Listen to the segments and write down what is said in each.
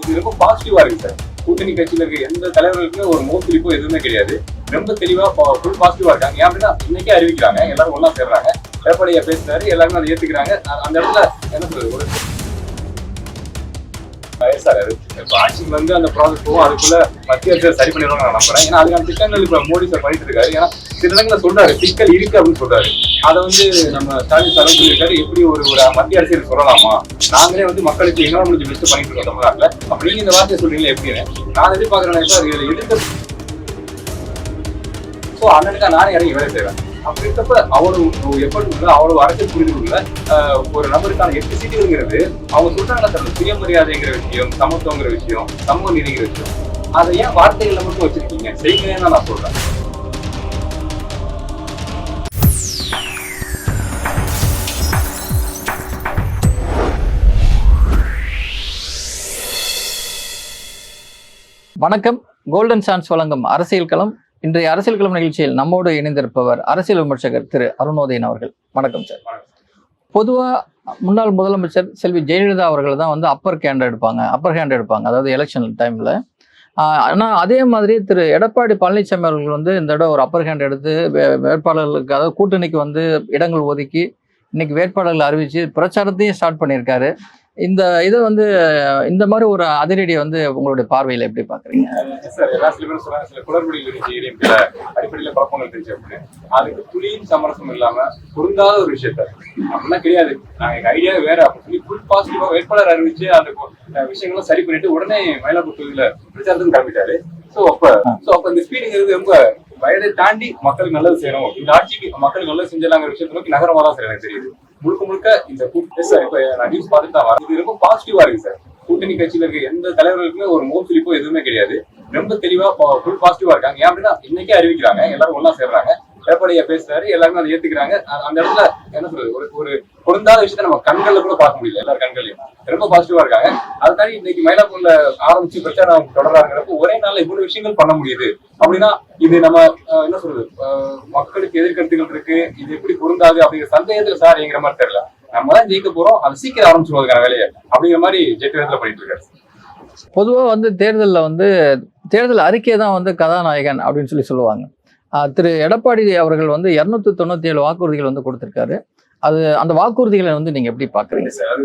இது ரொம்ப பாசிட்டிவா இருக்கு சார். கூட்டணி கட்சியில இருக்க எந்த தலைவர்களுக்குமே ஒரு மோசடிப்போ எதுவுமே கிடையாது. ரொம்ப தெளிவா ஃபுல் பாசிட்டிவா இருக்காங்க. ஏன் அப்படின்னா இன்னைக்கே அறிவிக்கிறாங்க, எல்லாரும் ஒன்னா சேர்றாங்க. எடப்பாடியா பேசுறாரு, எல்லாருமே அதை ஏத்துக்கிறாங்க. அந்த இடத்துல என்ன சொல்றது, ஒரு சார் ஆட்சிக்கு வந்து அந்த ப்ராசஸ் போகும், அதுக்குள்ள மத்திய அரசு சரி பண்ணிடுவாங்க நான் நம்புறேன். ஏன்னா அதுக்கான திட்டங்கள் இப்ப மோடி சார் பண்ணிட்டு இருக்காரு. ஏன்னா சில இடங்களில் சொல்றாரு சிக்கல் இருக்கு அப்படின்னு சொல்றாரு. அதை வந்து நம்ம ஸ்டாலின் சார் சொல்லியிருக்காரு, எப்படி ஒரு மத்திய அரசு சொல்லலாமா, நாங்களே வந்து மக்களுக்கு எங்களால் முடிஞ்சு பெஸ்ட் பண்ணிட்டு இருக்கோம் தமிழ்நாட்டில் அப்படின்னு இந்த வார்த்தையை சொல்றீங்களா எப்படின்னு நான் எதிர்பார்க்கிறேன் சார். இதுல எதிர்த்து ஸோ அண்ணனுக்கா நானே இறங்கி வேலை செய்வேன். அப்படி இருக்கப்ப அவ்வளவு எப்படி அவ்வளவு அரசியல் புரிதலுள்ள ஒரு நபருக்கான 8 சீட்டுங்கிறது அவங்க சொல்றாங்க சார். சுயமரியாதைங்கிற விஷயம், சமத்துவங்கிற விஷயம், சமூக நீதிங்கிற விஷயம், அதை ஏன் வார்த்தைகள்ல மட்டும் வச்சிருக்கீங்க, செய்யுங்கன்னு நான் சொல்றேன். வணக்கம். கோல்டன் சான்ஸ் வழங்கும் அரசியல் களம். இன்றைய அரசியல் களம் நிகழ்ச்சியில் நம்மோடு இணைந்திருப்பவர் அரசியல் விமர்சகர் திரு அருணோதயன் அவர்கள். வணக்கம் சார். பொதுவாக முன்னாள் முதலமைச்சர் செல்வி ஜெயலலிதா அவர்கள் தான் வந்து அப்பர் ஹேண்ட் எடுப்பாங்க, அதாவது எலெக்ஷன் டைமில். ஆனால் அதே மாதிரி திரு எடப்பாடி பழனிசாமி அவர்கள் வந்து இந்த இடம் ஒரு அப்பர் ஹேண்ட் எடுத்து வேட்பாளர்களுக்கு, அதாவது கூட்டணிக்கு வந்து இடங்கள் ஒதுக்கி இன்னைக்கு வேட்பாளர்கள் அறிவித்து பிரச்சாரத்தையும் ஸ்டார்ட் பண்ணியிருக்காரு. இதை வந்து இந்த மாதிரி ஒரு அதிரடியை வந்து உங்களுடைய பார்வையில் எப்படி பாக்குறீங்க சார்? எல்லா சில பேரும் சொல்றாங்க, சில குளறுபடிகள் இருந்துச்சு, அடிப்படையில குழப்பங்கள் இருந்துச்சு அப்படின்னு. அதுக்கு துளியும் சமரசம் இல்லாம பொருந்தாத ஒரு விஷயத்த அப்படிலாம் கிடையாது, நாங்க எங்க ஐடியா வேற அப்படின்னு சொல்லி ஃபுல் பாசிட்டிவா வேட்பாளர் அறிவிச்சு அந்த விஷயங்களும் சரி பண்ணிட்டு உடனே மயிலாப்பூர் தொகுதியில பிரச்சாரத்துக்கு கிளம்பிட்டாரு. ஸோ அப்ப இந்த ஸ்பீடுங்கிறது ரொம்ப வயதை தாண்டி மக்களுக்கு நல்லது செய்யணும், இந்த ஆட்சிக்கு மக்களுக்கு நல்லது செஞ்சாங்கிற விஷயத்தை நோக்கி நகரமா தான் சார் எனக்கு தெரியுது. முழுக்க இந்த இப்ப நான் நியூஸ் பார்த்துட்டு தான் வரேன். இது ரொம்ப பாசிட்டிவா இருக்கு சார். கூட்டணி கட்சியில இருக்க எந்த தலைவர்களுக்குமே ஒரு மோசடிப்போ எதுவுமே கிடையாது. ரொம்ப தெளிவா ஃபுல் பாசிட்டிவா இருக்காங்க. ஏன் அப்படின்னா இன்னைக்கே அறிவிக்கிறாங்க, எல்லாரும் ஒன்னா சேர்றாங்க. எடப்பாடியா பேசுறாரு, எல்லாருமே அதை ஏத்துக்கிறாங்க. அந்த இடத்துல என்ன சொல்றது, ஒரு பொருந்தாத விஷயத்த நம்ம கண்கள்ல கூட பார்க்க முடியல, எல்லாரும் கண்களையும். ரொம்ப பாசிட்டிவா இருக்காங்க. அது தாண்டி இன்னைக்கு மயிலாப்பூர்ல ஆரம்பிச்சு பிரச்சாரம் தொடர்றாங்கிறப்ப ஒரே நாள்ல இவ்வளவு விஷயங்கள் பண்ண முடியுது அப்படின்னா இது நம்ம என்ன சொல்றது, மக்களுக்கு எதிர்கருத்துகள் இருக்கு, இது எப்படி பொருந்தாது அப்படிங்கிற சந்தேகத்துல சார் எங்கிற மாதிரி தெரியல. நம்ம தான் ஜெயிக்க போறோம், அது சீக்கிரம் ஆரம்பிச்சுருவதுக்கான வேலையை அப்படிங்கிற மாதிரி ஜெயிக்கிறதுல பண்ணிட்டு இருக்காரு. பொதுவாக வந்து தேர்தல் அறிக்கை தான் வந்து கதாநாயகன் அப்படின்னு சொல்லுவாங்க. திரு எடப்பாடி அவர்கள் வந்து 297 வாக்குறுதிகள் வந்து கொடுத்திருக்காரு. அந்த வாக்குறுதிகளை வந்து நீங்க எப்படி பாக்குறீங்க சார்? அது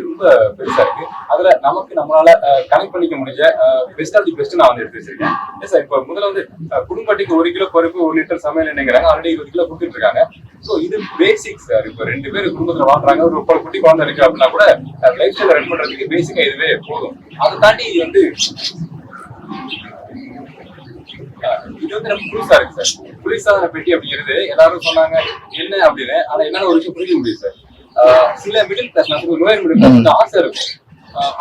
ரொம்ப பெருசா இருக்கு. அதுல நம்மளால கனெக்ட் பண்ணிக்க முடிஞ்ச பெஸ்ட் ஆஃப் தி பெஸ்ட் நான் வந்து எடுத்து வச்சிருக்கேன் சார். இப்ப முதல்ல வந்து குடும்பத்துக்கு 1 கிலோ பருப்பு 1 லிட்டர் சமையல் எண்ணெய்ங்கிறாங்க, ஆல்ரெடி 20 கிலோ கொடுத்துட்டு இருக்காங்க. சோ இது பேசிக் சார். இப்ப 2 பேர் குடும்பத்துல வாழ்றாங்க, ஒரு குட்டி குழந்தை இருக்கு அப்படின்னா கூட லைஃப் ஸ்டைல ரன் பண்றதுக்கு பேசிக்கா இதுவே போதும். அதை தாண்டி இது வந்து நம்ம புதுசா இருக்கு சார். குளிர்சாதன பெட்டி அப்படிங்கிறது எல்லாரும் சொன்னாங்க என்ன அப்படின்னு, ஆனா என்னால ஒரு விஷயம் புரிஞ்ச முடியும் சார். சில middle class, lower middle class ஆசை இருக்கும்,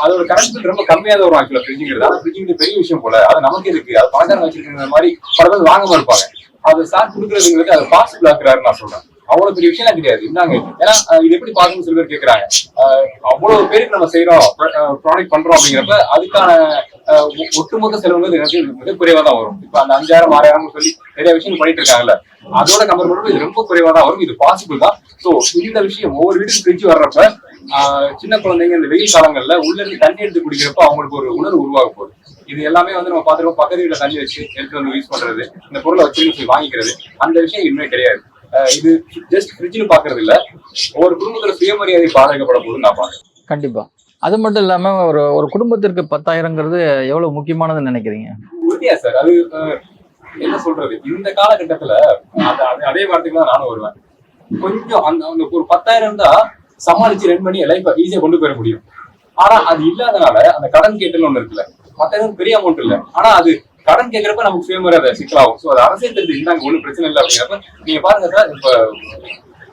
அதோட கரண்ட் பில் ரொம்ப கம்மியாக வரும் ஆக்சுவலா ஃப்ரிட்ஜுங்கிறது. ஆனா ஃப்ரிட்ஜுங்கிறது பெரிய விஷயம் போல, அது நமக்கு இருக்கு, அது பணக்காரங்க வச்சிருக்கிற மாதிரி பல பேர் வாங்காம இருப்பாங்க. அது சார் கொடுக்குறதுங்கிறது அது பாசிபிள் ஆக்குறாருன்னு நான் சொல்றேன். அவ்வளவு பெரிய விஷயம் கிடையாது இருந்தாங்க. ஏன்னா இது எப்படி பாக்கணும்னு சில பேர் கேட்கறாங்க. அவ்வளவு பேருக்கு நம்ம செய்யறோம், ப்ராடக்ட் பண்றோம் அப்படிங்கிறப்ப அதுக்கான ஒட்டுமொத்த செலவுங்கிறது எனக்கு மிக குறைவா தான் வரும். இப்ப அந்த 5000 6000 சொல்லி நிறைய விஷயம் பண்ணிட்டு இருக்காங்கல்ல, அதோட கம்பேர் பண்ணும்போது இது ரொம்ப குறைவா தான் வரும். இது பாசிபிள் தான். சோ இந்த விஷயம் ஒவ்வொரு வீட்டுக்கு ஃப்ரிட்ஜ் வர்றப்ப சின்ன குழந்தைங்க இந்த வெயில் காலங்கள்ல உள்ள இருந்து தண்ணி எடுத்து குடிக்கிறப்ப அவங்களுக்கு ஒரு உணர்வு உருவாக போகுது. இது எல்லாமே வந்து நம்ம பாத்துருக்கோம், பக்கத்து வீட்டுல தண்ணி வச்சு எடுத்து வந்து யூஸ் பண்றது, இந்த பொருளை வச்சு வாங்கிக்கிறது, அந்த விஷயம் இன்னுமே கிடையாது. இது ஜஸ்ட் ஃப்ரிட்ஜ்னு பாக்குறது இல்ல, ஒவ்வொரு குடும்பத்துல சுயமரியாதை பாதிக்கப்பட போகுதுன்னு நான் பாக்குறேன். கண்டிப்பா. அது மட்டும் இல்லாம ஒரு குடும்பத்திற்கு 10,000ங்கிறது எவ்வளவு முக்கியமானதுன்னு நினைக்கிறீங்க? உறுதியா சார். அது என்ன சொல்றது, இந்த காலகட்டத்துல அதே வார்த்தைக்கு தான் நானும் வருவேன். கொஞ்சம் அந்த ஒரு 10,000 தான் சமாளிச்சு ரன் பண்ணி லைஃப் ஈஸியா கொண்டு போயிட முடியும். ஆனா அது இல்லாதனால அந்த கடன் கேட்டுன்னு ஒண்ணு இருக்குல்ல, 10,000 பெரிய அமௌண்ட் இல்ல, ஆனா அது கடன் கேட்கறப்ப நமக்கு சுயமரியாதை சிக்கலாகும். சோ அது அரசியல் தெரிஞ்சு இருந்தாங்க, ஒண்ணும் பிரச்சனை இல்லை அப்படிங்கிறப்ப நீங்க பாருங்க சார். இப்ப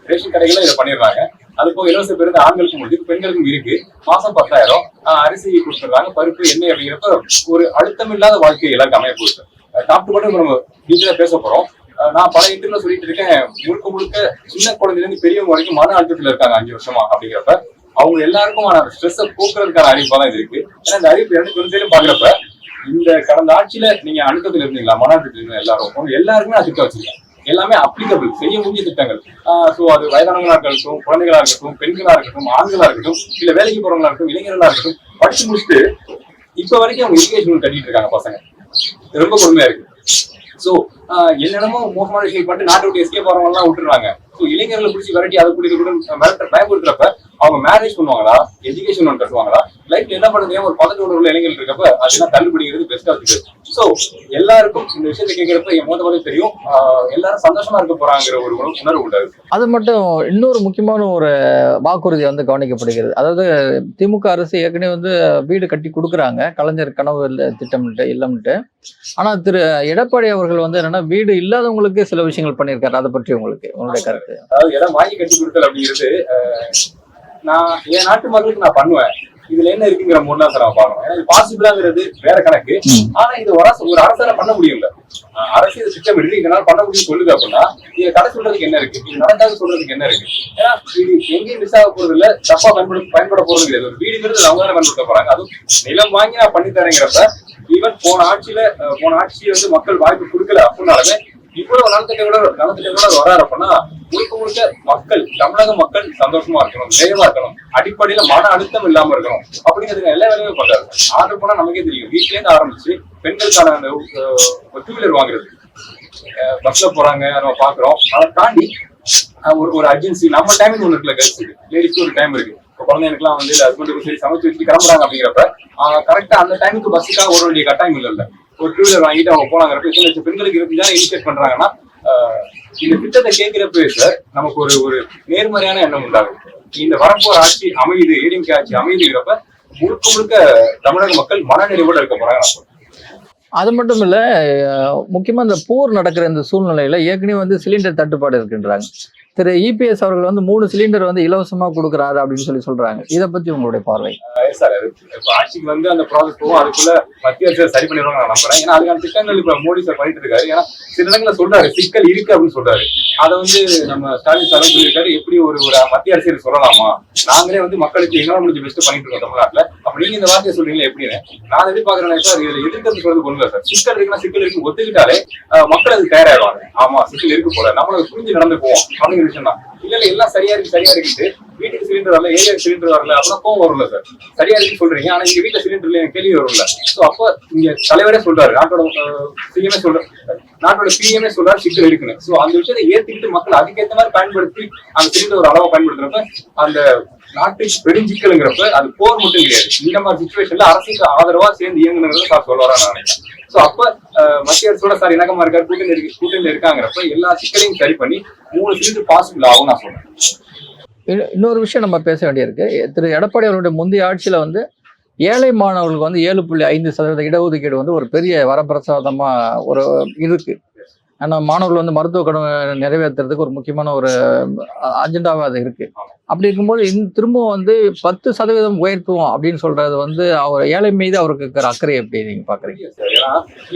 ரேஷன் கடைகள்ல இதை பண்ணிடுறாங்க. அது போக இலவச பேருந்து ஆண்களுக்கும் முடியுது, பெண்களுக்கும் இருக்கு. மாசம் 10,000 அரிசி கொடுத்துடுறாங்க, பருப்பு எண்ணெய் அப்படிங்கிறப்ப ஒரு அழுத்தம் இல்லாத வாழ்க்கை எல்லாருக்கும் அமைய போகுது. டாக்டர் மட்டும் நம்ம டீட்டெயிலா பேச போறோம். நான் பல இன்டர்வியூல சொல்லிட்டு இருக்கேன், முழுக்க சின்ன குழந்தைல இருந்து பெரியவங்க வரைக்கும் மன அழுத்தத்துல இருக்காங்க 5 வருஷமா. அப்படிங்கிறப்ப அவங்க எல்லாருக்கும் ஸ்ட்ரெஸ்ஸை போக்குறதுக்கான அறிவிப்பா தான் இது இருக்கு. ஏன்னா இந்த அறிவிப்பு எனக்கு வந்து பாக்குறப்ப இந்த கடந்த ஆட்சியில நீங்க அழுத்தத்துல இருந்தீங்களா, மன அழுத்தத்துல இருந்த எல்லாருக்குமே நான் திட்டம் வச்சிருக்கேன். எல்லாமே அப்ளிகபிள், செய்ய முடிய திட்டங்கள். சோ அது வயதானவங்களா இருக்கட்டும், குழந்தைகளா இருக்கட்டும், பெண்களா இருக்கட்டும், ஆண்களா இருக்கட்டும், இல்ல வேலைக்கு போறவங்களா இருக்கட்டும், இளைஞர்களா இருக்கட்டும், படிச்சு முடிச்சுட்டு இப்ப வரைக்கும் அவங்க எஜுகேஷன் கட்டிட்டு இருக்காங்க பசங்க. ரொம்ப கொடுமையா இருக்கு. சோ என்னென்னமோ மோசமான விஷயம் பண்ணிட்டு நாட்டை விட்டு எஸ்கேப் ஆகிறவங்க எல்லாம் விட்டுறாங்க. ஸோ இளைஞர்களை பிடிச்சி விரட்டி அதை கூட்டிட்டு கூட மிரட்ட பயன்படுத்துறப்ப அவங்க மேரேஜ் பண்ணுவாங்களா, எஜுகேஷன் ஒன்று கட்டுவாங்களா, லைஃப்ல என்ன பண்ணுறது, ஒரு 18 உள்ள இளைஞர்கள் இருக்கப்ப அதெல்லாம் தள்ளுபடிங்கிறது பெஸ்டா இருக்கு. ஸோ எல்லாருக்கும் இந்த விஷயத்தை கேட்கிறப்ப என் மோத தெரியும், எல்லாரும் சந்தோஷமா இருக்க போறாங்கிற ஒரு உணர்வு உண்டாது. அது மட்டும் இன்னொரு முக்கியமான ஒரு வாக்குறுதி வந்து கவனிக்கப்படுகிறது. அதாவது திமுக அரசு ஏற்கனவே வந்து வீடு கட்டி கொடுக்குறாங்க, கலைஞர் கனவு திட்டம்ட்டு இல்லம்ட்டு. ஆனா திரு எடப்பாடி அவர்கள் வந்து என்னன்னா வீடு இல்லாதவங்களுக்கு சில விஷயங்கள் பண்ணியிருக்காரு. அதை பற்றி உங்களுடைய கருத்து? அதாவது இடம் வாங்கி கட்டி கொடுத்தல் அப்படிங்கிறது நான் என் நாட்டு மக்களுக்கு நான் பண்ணுவேன், இதுல என்ன இருக்குங்கிற முன்னா சார் நான் பாக்கணும். ஏன்னா இது பாசிபிளாங்கிறது வேற கணக்கு. ஆனா இது ஒரு அரசால பண்ண முடியல. அரசு இது திட்டமிட்டு இதனால பண்ண முடியும் சொல்லுது அப்படின்னா இதை கடை சொல்றதுக்கு என்ன இருக்கு, இது நடக்காது சொல்றதுக்கு என்ன இருக்கு? ஏன்னா இது எங்கேயும் மிஸ் ஆக போறது இல்ல, தப்பா பயன்பட போறது கிடையாது. ஒரு வீடுங்கிறது அவங்க தானே பயன்படுத்த போறாங்க. அதுவும் நிலம் வாங்கி நான் பண்ணி தரேங்கிறப்ப ஈவன் போன ஆட்சி வந்து மக்கள் வாய்ப்பு கொடுக்கல அப்படின்னாலுமே இவ்வளவு நலத்திட்டங்களோட வராரு அப்படின்னா முழுக்க மக்கள், தமிழக மக்கள் சந்தோஷமா இருக்கணும், நிறைவா இருக்கணும், அடிப்படையில மன அழுத்தம் இல்லாம இருக்கணும் அப்படிங்கிறதுக்கு எல்லா வேலையுமே பண்றாரு. ஆர்டர் போனா நமக்கே தெரியும், வீட்ல இருந்து ஆரம்பிச்சு பெண்களுக்கான அந்த டூ வீலர் வாங்குறது, பஸ்ல போறாங்க நம்ம பாக்குறோம். அதை தாண்டி ஒரு அர்ஜென்சி நம்ம டைமிங் ஒண்ணு இருக்குல்ல, கேர்ள்ஸுக்கு லேடிஸ்க்கு ஒரு டைம் இருக்கு. இப்போ குழந்தைங்களுக்குலாம் வந்து ஹஸ்பண்டுக்கு சரி சமைச்சு வச்சுட்டு கிளம்புறாங்க அப்படிங்கிறப்ப கரெக்டா அந்த டைமுக்கு பஸ்ஸுக்காக ஒரு வேண்டிய கட்டாயம் இல்ல. ஒரு டூ வீலர் வாங்கிட்டு அவங்க போனாங்கிறப்ப இத்தனை லட்சம் பெண்களுக்கு இருந்தா இனிஷியேட் பண்றாங்கன்னா இந்த திட்டத்தை கேட்கிறப்ப சார் நமக்கு ஒரு நேர்மறையான எண்ணம் உண்டாகும். இந்த வரப்போற ஆட்சி அமையுது, ஏடிஎம்கே ஆட்சி அமையுதுங்கிறப்ப முழுக்க தமிழக மக்கள் மனநிறைவோட இருக்க போறாங்க. அது மட்டும் இல்ல, முக்கியமா இந்த போர் நடக்கிற இந்த சூழ்நிலையில ஏற்கனவே வந்து சிலிண்டர் தட்டுப்பாடு இருக்குன்றாங்க. திரு இபிஎஸ் அவர்கள் வந்து 3 சிலிண்டர் வந்து இலவசமா கொடுக்குறாரு அப்படின்னு சொல்றாங்க. இதை பத்தி உங்களுடைய பார்வை? சார் ஆட்சிக்கு வந்து அந்த ப்ராசஸ் போகும், அதுக்குள்ள மத்திய அரசு சரி பண்ணிடுவாங்க நான் நம்புறேன். ஏன்னா அதுக்கான திட்டங்கள் இப்ப மோடி சார் பண்ணிட்டு இருக்காரு. ஏன்னா சில இடங்களில் சொல்றாரு சிக்கல் இருக்கு அப்படின்னு சொல்றாரு. அதை வந்து நம்ம ஸ்டாலின் சார் சொல்லியிருக்காரு, எப்படி ஒரு மத்திய அரசு சொல்லலாமா, நாங்களே வந்து மக்களுக்கு எங்களால் முடிஞ்ச பெஸ்ட் பண்ணிட்டு இருக்கோம் தமிழ்நாட்டுல, அப்ப நீங்க இந்த வார்த்தையை சொல்றீங்களா எப்படின்னு நான் எதிர்பார்க்கிறேன் சார். இதுல எதிர்க்கிறது சொல்றது ஒண்ணு சார், சிக்கல் இருக்குன்னா சிக்கல் இருக்கு ஒத்துக்கிட்டாலே மக்கள் அதுக்கு தயாராகிடுவாங்க. ஆமா சிக்கல் இருக்கு போல, நம்மளுக்கு புரிஞ்சு நடந்து போவோம் அப்படிங்கிற விஷயம் தான். இல்ல எல்லாம் சரியா இருக்கு வீட்டுக்கு சிலிண்டர் வரல, ஏரியாவுக்கு சிலிண்டர் வரல அப்படின்னா கோவம் வரும்ல சார். சரியா இருக்கு சொல்றீங்க, ஆனா எங்க வீட்டுல சிலிண்டர்ல கேள்வி வரும்ல. சோ அப்ப இங்க தலைவரே சொல்றாரு, நாட்டோட பிஎம்ஏ சொல்றாரு சிக்கல் இருக்குன்னு. சோ அந்த விஷயத்தை ஏத்துக்கிட்டு மக்கள் அதுக்கேற்ற மாதிரி பயன்படுத்தி அந்த சிலிண்டர் ஒரு அளவை பயன்படுத்துறப்ப அந்த நாட்டுக்கு பெருஞ்சிக்கலுங்கிறப்ப அது போர் மட்டும் கிடையாது. இந்த மாதிரி சிச்சுவேஷன்ல அரசுக்கு ஆதரவா சேர்ந்து இயங்குங்கிறத சார் சொல்லுவாரா நான் நினைக்கிறேன். சோ அப்ப மத்திய அரசோட சார் இணக்கமா இருக்காரு, கூட்டணியில இருக்காங்கிறப்ப எல்லா சிக்கலையும் சரி பண்ணி 3 சிலிண்டர் பாசிபிள் ஆகும் நான் சொல்றேன். இன்னொரு விஷயம் நம்ம பேச வேண்டியிருக்கு. திரு எடப்பாடி அவருடைய முந்தைய ஆட்சியில வந்து ஏழை மாணவர்களுக்கு வந்து 7.5% இடஒதுக்கீடு வந்து ஒரு பெரிய வரப்பிரசாதமா ஒரு இருக்கு. ஆனா மாணவர்கள் வந்து மருத்துவ கடன் நிறைவேற்றுறதுக்கு ஒரு முக்கியமான ஒரு அஜெண்டாவா அது இருக்கு. அப்படி இருக்கும்போது திரும்பவும் வந்து 10% உயர்த்துவோம் அப்படின்னு சொல்றது வந்து அவர் ஏழை மீது அவருக்கு இருக்கிற அக்கறை எப்படி நீங்க பாக்குறீங்க? ஏன்னா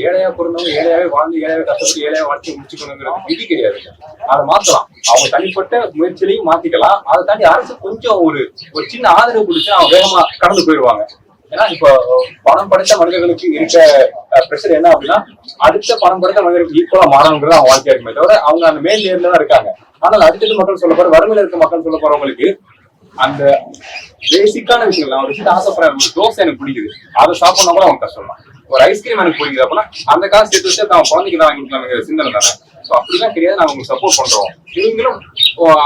ஏழையா பிறந்தவங்க ஏழையாவே வாழ்ந்து ஏழையாவே கஷ்டப்பட்டு ஏழையா வாழ்க்கை முடிச்சுக்கணுங்கிறது விதி கிடையாது. அதை மாத்தலாம், அவங்க தனிப்பட்ட முயற்சியிலையும் மாத்திக்கலாம். அதை தாண்டி அரசு கொஞ்சம் ஒரு சின்ன ஆதரவு கொடுத்து அவங்க வேகமா கடந்து போயிடுவாங்க. ஏன்னா இப்போ பணம் படைத்த மனிதர்களுக்கு இருக்க பிரஷர் என்ன அப்படின்னா அடுத்த பணம் படைத்த மனிதர்களுக்கு ஈக்குவலா மாறணுங்கிறது அவங்க வாழ்க்கையா இருக்குமே தவிர அவங்க அந்த மேல் நேர்ல தான் இருக்காங்க. ஆனால் அடுத்தது மக்கள் சொல்ல போற வறுமையில இருக்க மக்கள் சொல்ல போறவங்களுக்கு அந்த பேசிக்கான விஷயங்கள், நான் ஒரு விஷயத்தை ஆசைப்படுறேன், ஒரு தோசை எனக்கு பிடிக்குது, அதை சாப்பிடணும் கூட அவங்க கஷ்டம் தான். ஒரு ஐஸ்கிரீம் எனக்கு பிடிக்குது அப்படின்னா அந்த காசு சேர்த்து வச்சு அவன் குழந்தைக்கு தான் வாங்கி கொடுக்கலாம்ங்கிற சிந்தனை தானே. ஸோ அப்படிலாம் கிடையாது, நாங்கள் உங்களுக்கு சப்போர்ட் பண்றோம், நீங்களும்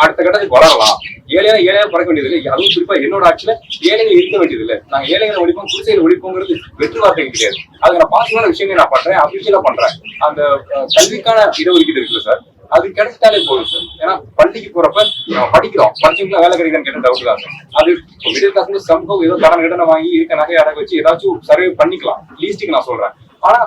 அடுத்த கட்டத்துக்கு வளரலாம். ஏழையா பறக்க வேண்டியது இல்லை. அதுவும் குறிப்பா என்னோட ஆட்சியில ஏழைகள் இருக்க வேண்டியது இல்லை. நாங்க ஏழைகளை ஒழிப்போம், குடிசைகளை ஒழிப்போங்கிறது வெற்றி வார்த்தை கிடையாது. அதுக்கு நான் பாசிட்டிவான விஷயங்கள் நான் பண்றேன், அபிஷியலா பண்றேன். அந்த கல்விக்கான இடஒதுக்கீடு இருக்குல்ல சார், அது கிடைச்சிட்டாலே போதும் சார். ஏன்னா பள்ளிக்கு போறப்ப நம்ம படிக்கிறோம், படிச்சவங்களா வேலை கிடைக்கான்னு கேட்ட டவுட் தான் சார். அது மிடில் கிளாஸ் சம்பவம் ஏதோ கடனை வாங்கி இருக்க நகை அடகு வச்சு ஏதாச்சும் சர்வே பண்ணிக்கலாம், லீஸ்ட்டுக்கு நான் சொல்றேன். ஆனா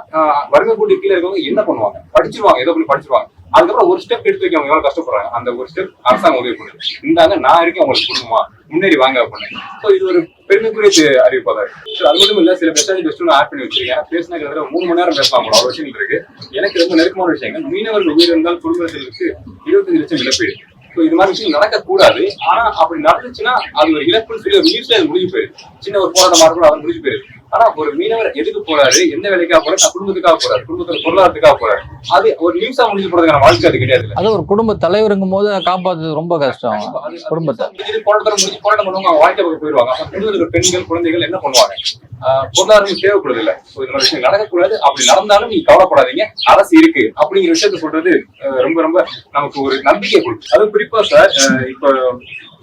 வறுமை கூட்டி கீழே இருக்கவங்க என்ன பண்ணுவாங்க, படிச்சிருவாங்க, ஏதோ பண்ணி படிச்சிருவாங்க. அதுக்கப்புறம் ஒரு ஸ்டெப் எடுத்து வைக்க அவங்க எவ்வளவு கஷ்டப்படுறாங்க. அந்த ஒரு ஸ்டெப் அரசாங்கம் உதவி பண்ணுது, இந்தாங்க நான் இருக்கேன் உங்களுக்கு குடும்பமா முன்னேறி வாங்க அப்படின்னு. ஸோ இது ஒரு பெருமைக்குரிய அறிவிப்பா தான் இருக்கு. அது மட்டும் இல்ல, சில பெஸ்ட் ஆட் பண்ணி வச்சிருக்கேன். பேசினா 3 மணி நேரம் பேசலாம், அவ்வளவு விஷயங்கள் இருக்கு. எனக்கு ரொம்ப நெருக்கமான விஷயங்கள், மீனவர்கள் உயிரிழந்தால் குடும்பத்திற்கு 25 லட்சம் இழப்பீடு. ஸோ இது மாதிரி விஷயம் நடக்கக்கூடாது. ஆனா அப்படி நடந்துச்சுன்னா அது ஒரு இழப்புன்னு சொல்லி ஒரு நியூஸ்ல அது முடிஞ்சு போயிடுது. சின்ன ஒரு போராட்டமா இருக்கும், அது முடிஞ்சு போயிடுது. ஆனா ஒரு மீனவர் எதுக்கு போறாரு, எந்த வேலைக்காக போறாரு, குடும்பத்துக்காக போறாரு, குடும்பத்தோட பொருளாதாரத்துக்காக போறாரு, அது ஒரு நியூஸா முடிஞ்சு போறதுக்கான வாழ்க்கை அது கிடையாது. அது ஒரு குடும்ப தலைவருங்கும் போது காப்பாற்றுறது ரொம்ப கஷ்டம். குடும்பத்தை போராட்டம் பண்ணுவாங்க, அவங்க வாழ்க்கை பக்கம் போயிடுவாங்க. பெண்கள் குழந்தைகள் என்ன பண்ணுவாங்க? பொருளாதாரம் தேவைப்படுது இல்ல. இந்த மாதிரி விஷயம் நடக்கக்கூடாது, அப்படி நடந்தாலும் நீங்க கவலைப்படாதீங்க, அரசு இருக்கு அப்படிங்கிற விஷயத்த சொல்றது ரொம்ப ரொம்ப நமக்கு ஒரு நம்பிக்கை கொடுக்கும். அது குறிப்பா சார் இப்ப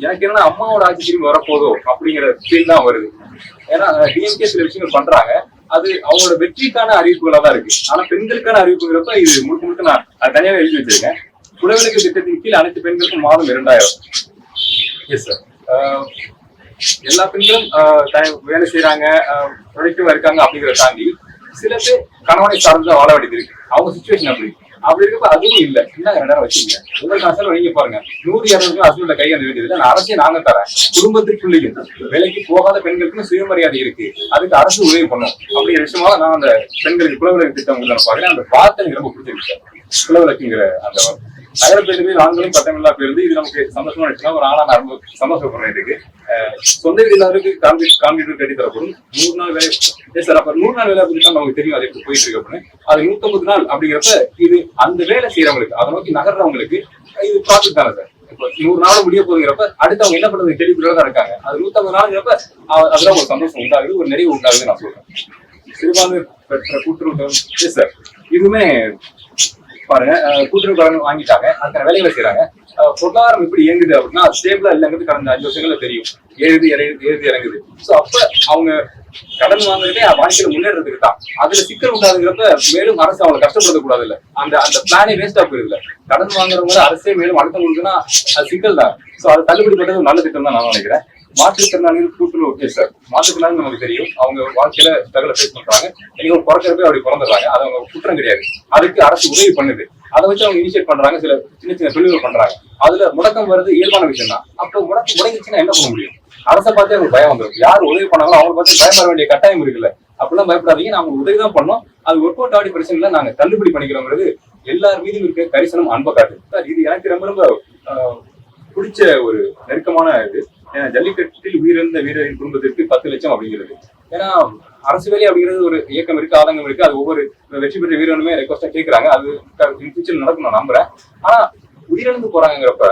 எனக்கு என்னன்னா அம்மாவோட ஆட்சி திரும்பி வரப்போதோ அப்படிங்கிற ஃபீல் தான் வருது. ஏன்னா டிஎம்கே சில விஷயங்கள் பண்றாங்க, அது அவங்களோட வெற்றிக்கான அறிவிப்புகளா தான் இருக்கு. ஆனா பெண்களுக்கான அறிவிப்புங்கிறப்ப இது முழுக்க முழுக்க நான் தனியாவே எழுதி வச்சிருக்கேன். குலவிளக்கு திட்டத்தின் கீழ் அனைத்து பெண்களுக்கும் மாதம் 2000. Yes sir. எல்லா பெண்களும் வேலை செய்யறாங்க, ப்ரொடக்டிவா இருக்காங்க அப்படிங்கிறத தாண்டி சில பேர் கணவனை சார்ந்து வாழ வேண்டியது இருக்கு. அவங்க சுச்சுவேஷன் அப்படி இருக்கப்ப அதுவும் இல்ல. என்ன 2000 வச்சுக்கீங்க, உங்களுக்கு அசல் நீங்க பாருங்க, 100-200 ஹஸ்பண்ட கையாண்டு வேண்டியது நான் அரசே நாங்க தரேன். குடும்பத்திற்குள்ளேயும் வேலைக்கு போகாத பெண்களுக்கும் சுயமரியாதை இருக்கு, அதுக்கு அரசு உதவி பண்ணும் அப்படிங்கிற விஷயமா நான் அந்த பெண்களுக்கு குலவிளக்கு திட்டம் பாக்குறேன். அந்த வார்த்தை எனக்கு ரொம்ப பிடிச்சிருக்கு சார். குலவிளக்குங்கிற அந்த நகர பேருந்து ஆண்களும் பட்டமில்லா பேருந்து, இது நமக்கு சந்தோஷமா இருந்துச்சுன்னா ஒரு ஆனா நான் சந்தோஷப்படுறேன். இருக்கு சொந்த வீடுகளுக்கு காம்பீட்டர் கட்டி தரப்படும் 100 நாள் வேலை சார். அப்ப 100 நாள் வேலை தான் நமக்கு தெரியும் அது எப்படி போயிட்டு இருக்கு அப்படின்னு. அது 150 நாள் அப்படிங்கிறப்ப இது அந்த வேலை செய்யறவங்களுக்கு, அதை நோக்கி நகர்றவங்களுக்கு இது ப்ராஃபிட் தானே சார். இப்போ 100 நாள் முடிய போகுங்கிறப்ப அடுத்து அவங்க என்ன பண்றது கேள்விக்குள்ள தான் இருக்காங்க. அது 150 நாளுங்கிறப்ப அதெல்லாம் ஒரு சந்தோஷம் உண்டாகுது, ஒரு நிறைவு உண்டாகுது நான் சொல்றேன். சிறுபான்மை பெற்ற கூட்டுறவு சார் இதுவுமே பாருங்க, கூட்டுறவு கடன் வாங்கிட்டாங்க, அதுக்கான வேலைகளை செய்யறாங்க. பொருளாதாரம் எப்படி இயங்குது அப்படின்னா ஸ்டேபிளா இல்லைங்கிறது கடந்த 5 வருஷங்கள்ல தெரியும். ஏறுது இறங்குது. ஸோ அப்ப அவங்க கடன் வாங்குறதே வாழ்க்கையில முன்னேறதுக்கு தான். அதுல சிக்கல் உண்டாதுங்கிறப்ப மேலும் அரசு அவங்களை கஷ்டப்படுத்த கூடாது இல்ல. அந்த பிளானே வேஸ்டா போயிருது. கடன் வாங்குறவங்க அரசே மேலும் அடுத்தவங்களுக்குன்னா அது சிக்கல் தான். ஸோ அதை தள்ளுபடி பண்றது நல்ல திட்டம் தான் நான் நினைக்கிறேன். மாற்றுத்திறனாளிகள் கூட்டுறவு ஓகே சார். மாற்றுத்திறனாளி நமக்கு தெரியும், அவங்க வாழ்க்கையில ஸ்ட்ரகிளை ஃபேஸ் பண்றாங்க. நீங்க பிறக்கிறப்ப அப்படி பிறந்துடுறாங்க, அது அவங்க குற்றம் கிடையாது. அதுக்கு அரசு உதவி பண்ணுது, அதை வச்சு அவங்க இனிஷியேட் பண்றாங்க, சில சின்ன சின்ன தொழில்கள் பண்றாங்க. அதுல முடக்கம் வருது, இயல்பான விஷயம் தான். அப்போ முடக்கம் முடங்கிச்சுன்னா என்ன பண்ண முடியும்? அரசை பார்த்து அவங்களுக்கு பயம் வந்துடும். யார் உதவி பண்ணாங்களோ அவங்க பார்த்து பயம் வர வேண்டிய கட்டாயம் இருக்குல்ல. அப்படிலாம் பயப்படாதீங்க, நாங்க உதவி தான் பண்ணோம், அது ஒர்க் அவுட் ஆடி பிரச்சனை இல்லை, நாங்க தள்ளுபடி பண்ணிக்கிறோங்கிறது எல்லார் மீதும் இருக்க கரிசனம், அன்பை காட்டு சார். இது எனக்கு ரொம்ப ரொம்ப பிடிச்ச ஒரு நெருக்கமான இது. ஏன்னா ஜல்லிக்கட்டில் உயிரிழந்த வீரரின் குடும்பத்திற்கு 10 லட்சம் அப்படிங்கிறது. ஏன்னா அரசு வேலை அப்படிங்கிறது ஒரு இயக்கம் இருக்கு, ஆதங்கம் இருக்கு. அது ஒவ்வொரு வெற்றி பெற்ற வீரனுமே ரெக்வஸ்டா கேட்கறாங்க. அது ஃபியூச்சர் நடக்கும் நான் நம்புறேன். ஆனா உயிரிழந்து போறாங்கிறப்ப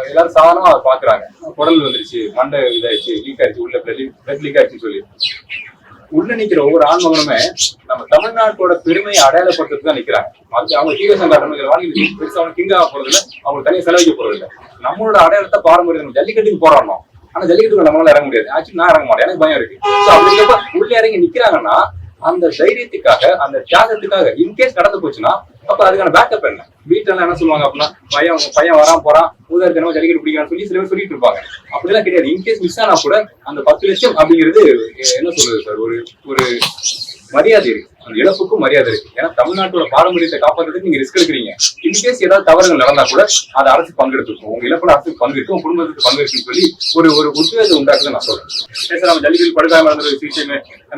எல்லாரும் சாதாரணமா அதை பாக்குறாங்க. குடல் வந்துருச்சு, மண்டை இதாயிடுச்சு, லீக் ஆயிடுச்சு, உள்ள பிளட் லீக் ஆயிடுச்சுன்னு சொல்லி உள்ள நிக்கிற ஒவ்வொரு ஆண்மகனுமே நம்ம தமிழ்நாட்டோட பெருமையை அடையாளப்படுத்துறதுக்கு தான் நிக்கிறாங்க. அவங்க ஹீரோசம் காட்டுற வாழ்க்கை பெருசா அவங்க கிங் ஆக போறது இல்லை, அவங்க தனியாக செலவழிக்க போறது இல்லை. நம்மளோட அடையாளத்தை பாரம்பரியம் ஜல்லிக்கட்டுக்கு போராடணும். ஆனா ஜல்லிக்கட்டுக்கு நம்மளால இறங்க முடியாது. ஆக்சுவலி நான் இறங்க மாட்டேன், எனக்கு பயம் இருக்கு. ஸோ அப்படிங்கிறப்ப உள்ள இறங்கி நிக்கிறாங்கன்னா அந்த தைரியத்துக்காக, அந்த தியாகத்துக்காக இன்கேஸ் நடந்து போச்சுன்னா அப்ப அதுக்கான பேக்கப் என்ன? வீட்டுல என்ன சொல்லுவாங்க அப்படின்னா, பையன் வரான் போறான், ஊதாரித்தனமா ஜல்லிக்கட்டு பிடிக்கிறான்னு சொல்லி சில பேர் சொல்லிட்டு இருப்பாங்க. அப்படிலாம் கிடையாது. இன்கேஸ் மிஸ் ஆனா கூட அந்த 10 லட்சம் அப்படிங்கிறது என்ன சொல்றது சார், ஒரு மரியாதை இருக்கு. அந்த இழப்புக்கும் மரியாதை இருக்கு. ஏன்னா தமிழ்நாட்டோட பாரம்பரியத்தை காப்பாற்றுறதுக்கு நீங்க ரிஸ்க் எடுக்கிறீங்க. இன்கேஸ் ஏதாவது தவறுகள் நடந்தா கூட அது அரசு பங்கெடுத்துக்கும். உங்க இழப்புல அரசுக்கு பங்கெடுக்கும், உங்க குடும்பத்துக்கு பங்கெடுக்குன்னு சொல்லி ஒரு உத்வேகம் உண்டாக்குன்னு நான் சொல்றேன். நம்ம ஜல்லிக்கட்டு படுகாம நடந்த சிகிச்சை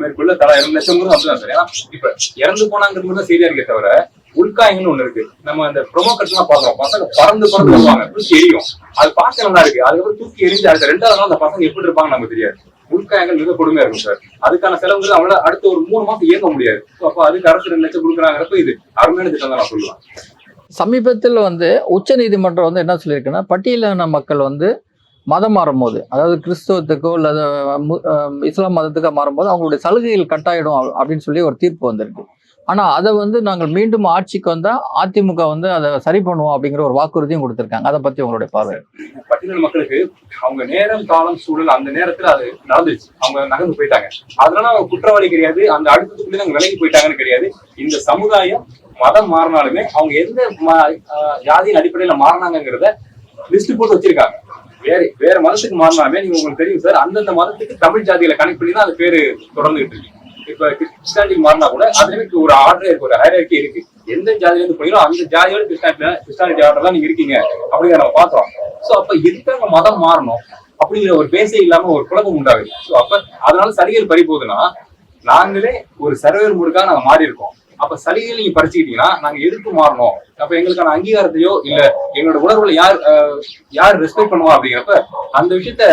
மேற்கொள்ள தலா 2 லட்சம் அப்படிதான் சார். ஏன்னா இப்ப இறந்து போனாங்கிறது தான் செய்தியா இருக்கே தவிர உள்காயங்கன்னு ஒண்ணு இருக்கு. நம்ம அந்த ப்ரொமோ கட்ஸ் எல்லாம் பாக்குறோம், பசங்க பறந்து வருவாங்க, தூக்கி எரியும். அது பார்க்க நல்லா இருக்கு. அதுக்கப்புறம் தூக்கி எரிஞ்சு அடுத்த 2வது நாள் அந்த பசங்க எப்படி இருப்பாங்க நமக்கு தெரியாது. உள்காயங்கள் மிக கொடுமையா இருக்கும் சார். அதுக்கான செலவுகள் அவங்கள அடுத்த ஒரு 3 மாசம் இயங்க முடியாது. அப்ப அதுக்கு அரசு 2 லட்சம் கொடுக்குறாங்கிறப்ப இது அருமையான திட்டம் தான் நான் சொல்லுவேன். சமீபத்தில் உச்ச நீதிமன்றம் என்ன சொல்லியிருக்குன்னா, பட்டியலின மக்கள் மதம் மாறும்போது, அதாவது கிறிஸ்தவத்துக்கோ அல்லது இஸ்லாம் மதத்துக்கோ மாறும்போது அவங்களுடைய சலுகைகள் கட்டாயிடும் அப்படின்னு சொல்லி ஒரு தீர்ப்பு வந்திருக்கு. ஆனா அதை நாங்கள் மீண்டும் ஆட்சிக்கு வந்தா அதிமுக அதை சரி பண்ணுவோம் அப்படிங்கிற ஒரு வாக்குறுதியும் கொடுத்திருக்காங்க. அதை பத்தி உங்களுடைய பார்வை? பட்டியல் மக்களுக்கு அவங்க நேரம், காலம், சூழல் அந்த நேரத்துல அது நடந்துச்சு, அவங்க நகர்ந்து போயிட்டாங்க. அதனால அவங்க குற்றவாளி கிடையாது, அந்த அடுத்ததுக்குள்ளே அவங்க விலகி போயிட்டாங்கன்னு கிடையாது. இந்த சமுதாயம் மதம் மாறினாலுமே அவங்க எந்த ஜாதியின் அடிப்படையில மாறினாங்கிறத லிஸ்ட் போட்டு வச்சிருக்காங்க. வேற மதத்துக்கு மாறினாலுமே நீங்க உங்களுக்கு தெரியும் சார், அந்தந்த மதத்துக்கு தமிழ் ஜாதிகளை கனெக்ட் பண்ணி தான் அது பேரு தொடர்ந்துகிட்டு இருக்கு. இப்ப கிறிஸ்டானிட்டி மாறினா கூட அதுல ஒரு ஆர்டர் இருக்கு, ஒரு ஹைரார்கி இருக்கு. எந்த ஜாதியில இருந்து போயிடும் அந்த ஜாதியோட கிறிஸ்டானிட்டி ஆர்டர் தான் நீங்க இருக்கீங்க அப்படிங்கிற நம்ம பாக்குறோம். சோ அப்ப எதுக்காக மதம் மாறணும் அப்படிங்கிற ஒரு பேசே இல்லாம ஒரு குழப்பம் உண்டாகுது. சோ அப்ப அதனால சலுகைகள் பறி போகுதுன்னா நாங்களே ஒரு சர்வேர் மூடுக்காக நாங்க மாறி இருக்கோம். அப்ப சலுகைகள் நீங்க பறிச்சுக்கிட்டீங்கன்னா நாங்க எதுக்கு மாறணும்? அப்ப எங்களுக்கான அங்கீகாரத்தையோ இல்ல எங்களோட உணர்வுல யார் ரெஸ்பெக்ட் பண்ணுவா அப்படிங்கிறப்ப அந்த விஷயத்த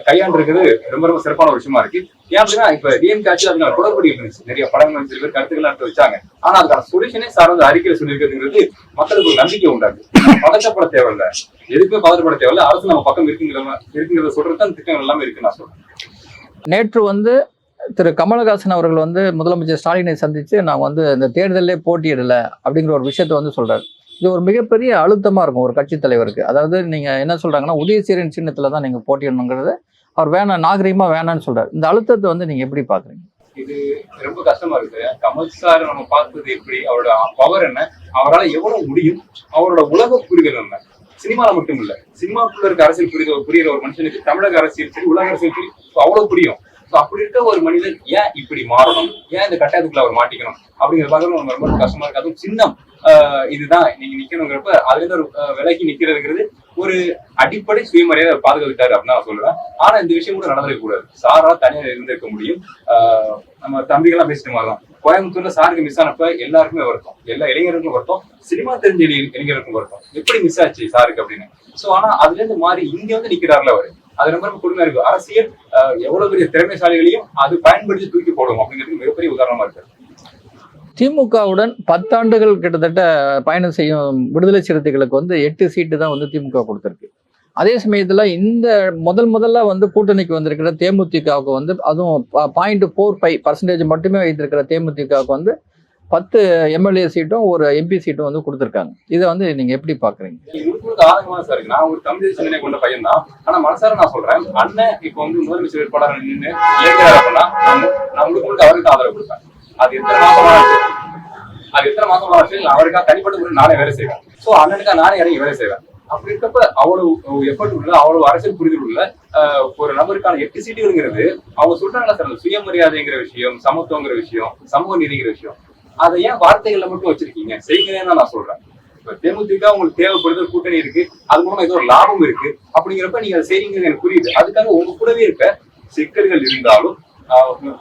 கையாண்டிருக்கிறது ரொம்ப ரொம்ப சிறப்பான ஒரு விஷயமா இருக்கு. ஏன் அப்படின்னா இப்ப டிஎம்கே ஆட்சியில் அதுக்கான குளறுபடி இருந்துச்சு, நிறைய படங்கள் சில பேர் கருத்துக்கள் எடுத்து வச்சாங்க. ஆனா அதுக்கான சொல்யூஷனே சார்ந்த அறிக்கையில சொல்லியிருக்கிறதுங்கிறது மக்களுக்கு ஒரு நம்பிக்கை உண்டாது. பதட்டப்பட தேவையில்லை, எதுக்குமே பதட்டப்பட தேவையில்லை. அரசு நம்ம பக்கம் இருக்குங்கிறத சொல்றதுதான் திட்டங்கள் எல்லாமே இருக்குன்னு நான் சொல்றேன். நேற்று திரு கமலஹாசன் அவர்கள் வந்து முதலமைச்சர் ஸ்டாலினை சந்திச்சு நான் வந்து இந்த தேர்தலே போட்டியிடல அப்படிங்கிற ஒரு விஷயத்த வந்து சொல்றாரு. இது ஒரு மிகப்பெரிய அழுத்தமா இருக்கும் ஒரு கட்சி தலைவருக்கு. அதாவது நீங்க என்ன சொல்றாங்கன்னா உதயசீரன் சின்னத்துல தான் நீங்க போட்டியிடணுங்கிறத அவர் வேணாம், நாகரீகமா வேணான்னு சொல்றாரு. இந்த அழுத்தத்தை வந்து நீங்க எப்படி பாக்குறீங்க? இது ரொம்ப கஷ்டமா இருக்கு. கமல் சார் நம்ம பார்த்தது எப்படி, அவரோட பவர் என்ன, அவரால் எவ்வளவு முடியும், அவரோட உலக புரிதல் என்ன, சினிமால மட்டும் இல்ல, சினிமாக்குள்ள இருக்க அரசியல் புரியுற ஒரு மனுஷனுக்கு தமிழக அரசியல் சரி, உலக அரசியல் சரி அவ்வளவு புரியும். அப்படி இருக்க ஒரு மனிதன் ஏன் இப்படி மாறணும், ஏன் இந்த கட்டாயத்துக்குள்ள அவர் மாட்டிக்கணும் அப்படிங்கிற பார்க்கறது நம்ம ரொம்ப கஷ்டமா இருக்கு. அதுவும் சின்னம் இதுதான் நீங்க நிக்கணுங்கிறப்ப அதுல இருந்து ஒரு விலகி நிக்கிறதுங்கிறது ஒரு அடிப்படை சுயமரியாதை பாதுகாத்துட்டாரு அப்படின்னு நான் சொல்லுவேன். ஆனா இந்த விஷயம் கூட நடந்திருக்க கூடாது. சாரா தனியாக இருந்திருக்க முடியும். நம்ம தம்பிகள்லாம் பேசிட்டு மாதிரிதான் கோயம்புத்தூர்ல சாருக்கு மிஸ் ஆனப்ப எல்லாருக்குமே வருத்தம், எல்லா இளைஞருக்கும் வருத்தம், சினிமா தெரிஞ்ச இளைஞருக்கும் வருத்தம், எப்படி மிஸ் ஆச்சு சாருக்கு அப்படின்னு. சோ ஆனா அதுல இருந்து மாறி இங்க வந்து நிக்கிறாருல அவரு, அது ரொம்ப கொடுமையா இருக்கு. அரசியல் எவ்வளவு பெரிய திறமைசாலிகளையும் அது பயன்படுத்தி தூக்கி போடும் அப்படிங்கிறது மிகப்பெரிய உதாரணமா இருக்கு. திமுகவுடன் 10 ஆண்டுகள் கிட்டத்தட்ட பயணம் செய்யும் விடுதலை சிறுத்தைகளுக்கு வந்து 8 சீட்டு தான் வந்து திமுக கொடுத்திருக்கு. அதே சமயத்துல இந்த முதல்ல வந்து கூட்டணிக்கு வந்திருக்கிற தேமுதிகவுக்கு வந்து அதுவும் 0.45% மட்டுமே வைத்திருக்கிற தேமுதிகவுக்கு வந்து 10 எம்எல்ஏ சீட்டும் ஒரு எம்பி சீட்டும் வந்து கொடுத்துருக்காங்க. இதை வந்து நீங்க எப்படி பாக்குறீங்க? ஆதங்கமா சார் இருக்கு. நான் ஒரு தமிழ் சிந்தனை கொண்ட பையன் தான். ஆனா மனசார நான் சொல்றேன், அண்ணன் இப்ப வந்து முதலமைச்சர் வேட்பாளர் நின்று ஏற்கிறார் அப்படின்னா நான் உங்களுக்கு அவருக்கு ஆதரவு கொடுப்பேன். அது எத்தனை மாசமா அவருக்கா தனிப்பட்ட முறை நானே வேலை செய்வேன். சோ அண்ணனுக்கா நானே இறங்கி வேலை செய்வேன். அப்படி இருக்கப்ப அவ்வளவு எஃபர்ட் உள்ள, அவ்வளவு அரசியல் புரிதல் உள்ள ஒரு நபருக்கான 8 சீட்டுங்கிறது அவங்க சொல்றாங்களா சார், சுயமரியாதைங்கிற விஷயம், சமத்துவங்கிற விஷயம், சமூக நீதிங்கிற விஷயம், அதை ஏன் வார்த்தைகள்ல மட்டும் வச்சிருக்கீங்க, செய்யுங்கன்னு நான் சொல்றேன். இப்ப தேமுதிக உங்களுக்கு தேவைப்படுது, கூட்டணி இருக்கு, அது மூலமா ஏதோ ஒரு லாபம் இருக்கு அப்படிங்கிறப்ப நீங்க அதை செய்றீங்கன்னு எனக்கு புரியுது. அதுக்காக உங்க கூடவே இருக்க சிக்கல்கள் இருந்தாலும்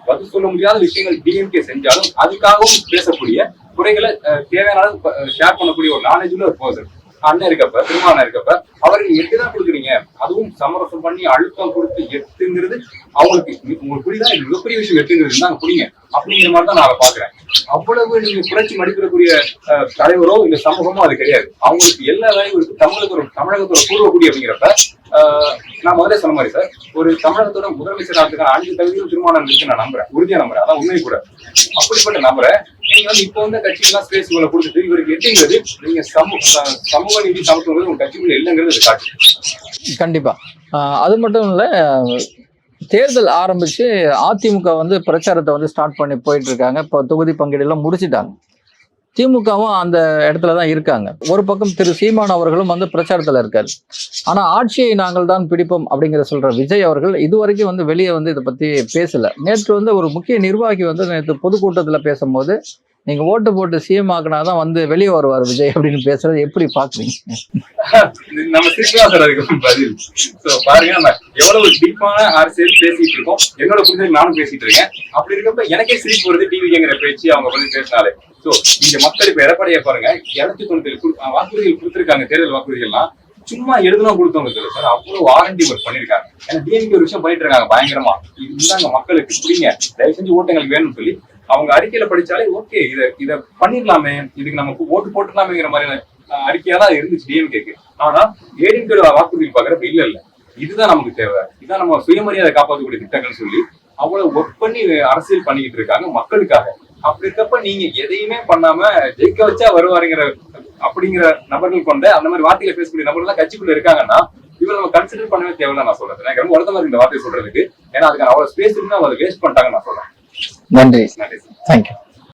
பதில் சொல்ல முடியாத விஷயங்கள் டிஎம்கே செஞ்சாலும் அதுக்காகவும் பேசக்கூடிய குறைகளை தேவையான ஷேர் பண்ணக்கூடிய ஒரு நாலேஜ் உள்ள ஒரு பர்சன் அண்ணன் இருக்கப்ப, திருமணம் இருக்கப்ப அவருக்கு 8 தான் கொடுக்குறீங்க, அதுவும் சமரசம் பண்ணி அழுத்தம் கொடுத்து 8ங்கிறது அவங்களுக்கு உங்களுக்கு புரியுதா, இது மிகப்பெரிய விஷயம் 8ங்கிறது தான் புரியுங்க அப்படிங்கிற மாதிரி தான் நான் அதை பாக்குறேன். அவ்வளவு நீங்க புரட்சி மதிப்பிடக்கூடிய தலைவரோ இல்ல சமூகமோ அது கிடையாது. அவங்களுக்கு எல்லா வேலையும் இருக்கு. தமிழகத்தோட பூர்வக்குடி அப்படிங்கிறப்ப நான் முதல்ல சொன்ன மாதிரி சார், ஒரு தமிழகத்தோட முதலமைச்சர் ஆகிறதுக்கான 5 தகுதியும் திருமணம் இருக்கு நான் நம்புறேன், உறுதியா நம்புறேன். அதான் உண்மை கூட. அப்படிப்பட்ட நம்புறேன். நீங்க வந்து இப்போ வந்து கட்சிகள்லாம் ஸ்பேஸ் இவங்களை கொடுத்துட்டு இவருக்கு எட்டுங்கிறது நீங்க சமூக நீதி சமத்துவங்கிறது உங்க கட்சிக்குள்ள இல்லைங்கிறது காட்டு. கண்டிப்பா. அது மட்டும் இல்ல, தேர்தல் ஆரம்பிச்சு அதிமுக வந்து பிரச்சாரத்தை வந்து ஸ்டார்ட் பண்ணி போயிட்டு இருக்காங்க. இப்போ தொகுதி பங்கீடெல்லாம் முடிச்சுட்டாங்க. திமுகவும் அந்த இடத்துல தான் இருக்காங்க. ஒரு பக்கம் திரு சீமான் அவர்களும் வந்து பிரச்சாரத்துல இருக்காரு. ஆனா ஆட்சியை நாங்கள் தான் பிடிப்போம் அப்படிங்கிற சொல்ற விஜய் அவர்கள் இதுவரைக்கும் வந்து வெளியே வந்து இதை பத்தி பேசல. நேற்று வந்து ஒரு முக்கிய நிர்வாகி வந்து நேற்று பொதுக்கூட்டத்துல பேசும்போது நீங்க ஓட்டு போட்டு சிஎம் ஆக்கினாதான் வந்து வெளியே வருவார் விஜய் அப்படின்னு பேசுறது எப்படி பாக்குறீங்க? நம்ம சிரிக்கலாம் பதில். பாருங்க, நம்ம எவ்வளவு டீப்பான அரசியல் பேசிட்டு இருக்கோம். என்னோட புரிதல் நானும் பேசிட்டு இருக்கேன். அப்படி இருக்கப்ப எனக்கே சிரிப்பு வருது டிவிங்கிற பேச்சு அவங்க வந்து பேசினாலே. சோ இந்த மக்கள் இப்ப எடப்பாடியை பாருங்க, 290 வாக்குறுதிகள் கொடுத்திருக்காங்க. தேர்தல் வாக்குறுதிகள்லாம் சும்மா எழுதணும் கொடுத்தவங்க சார், அவ்வளவு வாரண்டி ஒர்க் பண்ணிருக்காங்க. ஏன்னா டிஎம்கே ஒரு விஷயம் பண்ணிட்டு இருக்காங்க பயங்கரமா. இதுதாங்க மக்களுக்கு புரியுங்க, தயவு செஞ்சு ஓட்டுங்களுக்கு வேணும்னு சொல்லி அவங்க அறிக்கையில படிச்சாலே ஓகே இத பண்ணிடலாமே, இதுக்கு நம்ம ஓட்டு போட்டுடலாமேங்கிற மாதிரியான அறிக்கையா தான் இருந்துச்சு டிஎம்கேக்கு. ஆனா ஏடிஎம்கே வாக்குறுதி பாக்குறப்ப இல்ல இதுதான் நமக்கு தேவை, இதான் நம்ம சுயமரியாதை காப்பாற்றக்கூடிய திட்டங்கள் சொல்லி அவ்வளவு ஒர்க் பண்ணி அரசியல் பண்ணிக்கிட்டு இருக்காங்க மக்களுக்காக. அப்படி இருக்கப்ப நீங்க எதையுமே பண்ணாம ஜெயிக்க வச்சா வருவாருங்கிற அப்படிங்கிற நபர்கள் கொண்ட அந்த மாதிரி வார்த்தையில பேசக்கூடிய நபர்கள் தான் கட்சிக்குள்ள இருக்காங்கன்னா இவங்க நம்ம கன்சிடர் பண்ணவே தேவையில்லை நான் சொல்றேன். எனக்கு ரொம்ப வருத்தமா இருக்கு இந்த வார்த்தையை சொல்றதுக்கு. ஏன்னா அதுக்கான அவ்வளவு ஸ்பேஸ் இருந்து அவங்க அதை வேஸ்ட் பண்ணிட்டாங்கன்னு நான் சொல்றேன். நன்றி. தேங்க்யூ.